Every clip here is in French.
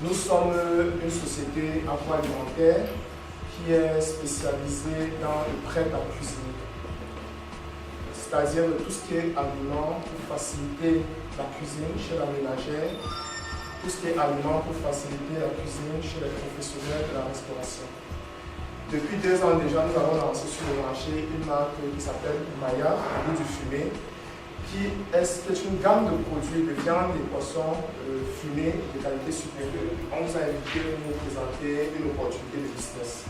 Nous sommes une société agroalimentaire qui est spécialisée dans le prêt à cuisiner, c'est-à-dire tout ce qui est aliments pour faciliter la cuisine chez la ménagère, tout ce qui est aliments pour faciliter la cuisine chez les professionnels de la restauration. Depuis 2 ans déjà, nous avons lancé sur le marché une marque qui s'appelle Maya, au goût du fumé, qui est une gamme de produits de viande et poissons fumés de qualité supérieure. On nous a invité à nous présenter une opportunité de business.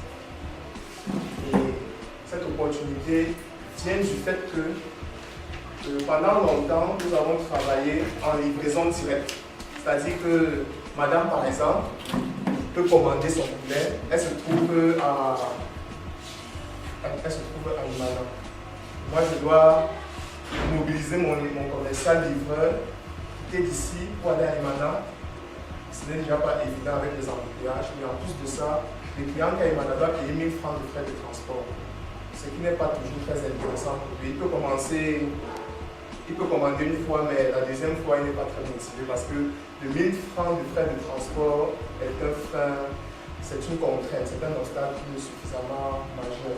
Et cette opportunité vient du fait que pendant longtemps, nous avons travaillé en livraison directe. C'est-à-dire que madame, par exemple, peut commander son poulet, elle se trouve à Imana. Moi, je dois mobiliser mon commercial livreur qui est d'ici pour aller à Imana. Ce n'est déjà pas évident avec les embouteillages. Mais en plus de ça, le client qui a Imana doit payer 1000 francs de frais de transport. Ce qui n'est pas toujours très intéressant pour lui. Il peut commander une fois, mais la deuxième fois, il n'est pas très motivé parce que le 1000 francs de frais de transport est un frein, c'est une contrainte, c'est un obstacle suffisamment majeur.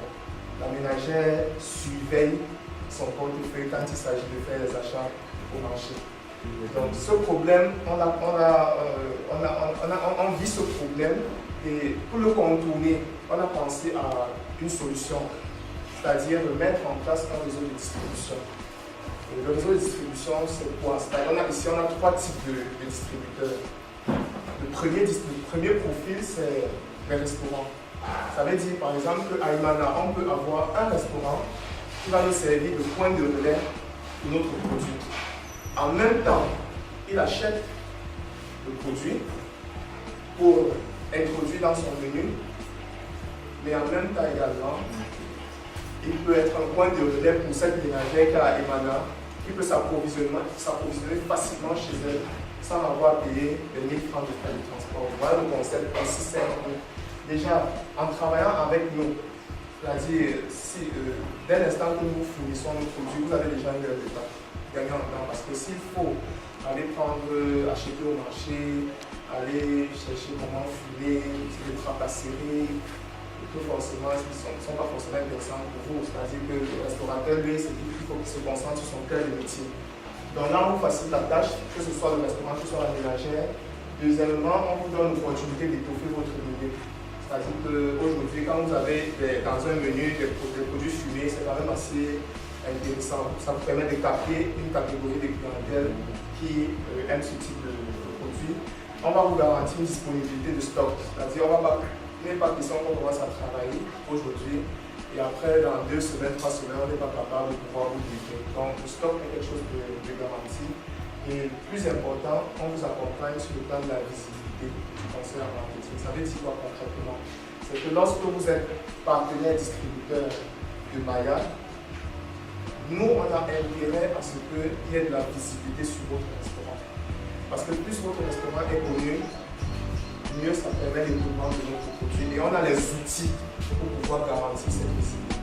La ménagère surveille son portefeuille quand il s'agit de faire les achats au marché. Donc ce problème, on vit ce problème et pour le contourner, on a pensé à une solution, c'est-à-dire de mettre en place un réseau de distribution. Et le réseau de distribution, c'est quoi? Ici, on a 3 types de distributeurs. Le premier profil, c'est les restaurants. Ça veut dire par exemple qu'à Imana, on peut avoir un restaurant qui va nous servir de point de relais pour notre produit. En même temps, il achète le produit pour introduire dans son menu, mais en même temps également, il peut être un point de relais pour cette ménagère qui est à Imana, qui peut s'approvisionner facilement chez elle sans avoir payé les 1000 francs de frais de transport. Voilà le concept aussi simple. Déjà, en travaillant avec nous, c'est-à-dire, dès l'instant que nous fournissons nos produits, vous avez déjà eu un état gagnant en temps. Parce que s'il faut aller acheter au marché, aller chercher comment filer, des trapasseries, que forcément, ils ne sont pas forcément intéressants pour vous. C'est-à-dire que le restaurateur, lui, c'est qu'il faut qu'il se concentre sur son cœur de métier. Donc là, on vous facilite la tâche, que ce soit le restaurant, que ce soit la ménagère. Deuxièmement, on vous donne l'opportunité d'étoffer votre menu. C'est-à-dire qu'aujourd'hui, quand vous avez dans un menu des produits fumés, c'est quand même assez intéressant. Ça vous permet de capter une catégorie de clientèle qui aime ce type de produit. On va vous garantir une disponibilité de stock. C'est-à-dire, il n'est pas question qu'on commence à travailler aujourd'hui et après, dans 2 semaines, 3 semaines, on n'est pas capable de pouvoir vous livrer. Donc, le stock est quelque chose de garanti. Et le plus important, on vous accompagne sur le plan de la visibilité du conseil en marketing. Ça veut dire quoi concrètement? C'est que lorsque vous êtes partenaire distributeur de Maya, nous, on a intérêt à ce qu'il y ait de la visibilité sur votre restaurant. Parce que plus votre restaurant est connu, mieux ça permet l'écoulement de notre produit. Et on a les outils pour pouvoir garantir cette visibilité.